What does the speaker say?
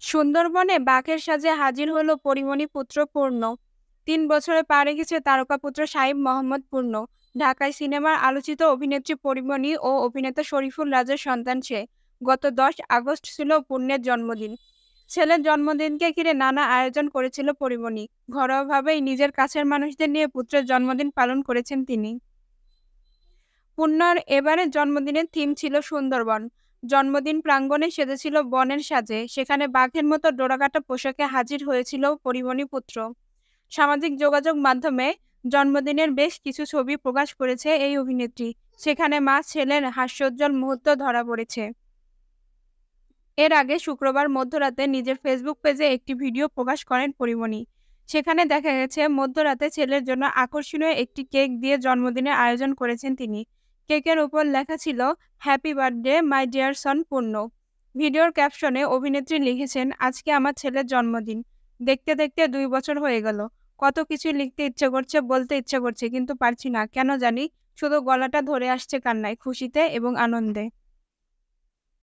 সুন্দরবনে বাঘের সাজে হাজির হলো পরীমণি পুত্র পূর্ণ। 3 বছরে পা রেখেছে তারকাপুত্র শাহিব মোহাম্মদ পূর্ণ। ঢাকায় সিনেমার আলোচিত অভিনেত্রী পরীমণি ও অভিনেতা শরীফুল রাজের সন্তান সে। গত 10 আগস্ট ছিল পূর্ণের জন্মদিন। ছেলের জন্মদিনকে ঘিরে নানা আয়োজন করেছিল পরীমণি। ঘরোয়াভাবেই নিজের কাছের মানুষদের নিয়ে পুত্রের জন্মদিন পালন করেছেন তিনি। পূর্ণর এবারের জন্মদিনের থিম ছিল সুন্দরবন। জন্মদিন প্রাঙ্গণে সেজেছিল বনের সাজে, সেখানে বাঘের মতো ডোরাকাটা পোশাকে হাজির হয়েছিল পরীমণি পুত্র। সামাজিক যোগাযোগ মাধ্যমে জন্মদিনের বেশ কিছু ছবি প্রকাশ করেছে এই অভিনেত্রী। সেখানে মা ছেলের হাস্যোজ্জ্বল মুহূর্ত ধরা পড়েছে। এর আগে শুক্রবার মধ্যরাতে নিজের ফেসবুক পেজে একটি ভিডিও প্রকাশ করেন পরীমণি। সেখানে দেখা গেছে মধ্যরাতে ছেলের জন্য আকর্ষণীয় একটি কেক দিয়ে জন্মদিনের আয়োজন করেছেন তিনি। কেকের উপর লেখা ছিল হ্যাপি বার্থডে মাই ডিয়ার সন পূর্ণ। ভিডিওর ক্যাপশনে অভিনেত্রী লিখেছেন, আজকে আমার ছেলের জন্মদিন। দেখতে দেখতে 2 বছর হয়ে গেল। কত কিছু লিখতে ইচ্ছে করছে, বলতে ইচ্ছে করছে, কিন্তু পারছি না, কেন জানি। শুধু গলাটা ধরে আসছে কান্নায়, খুশিতে এবং আনন্দে।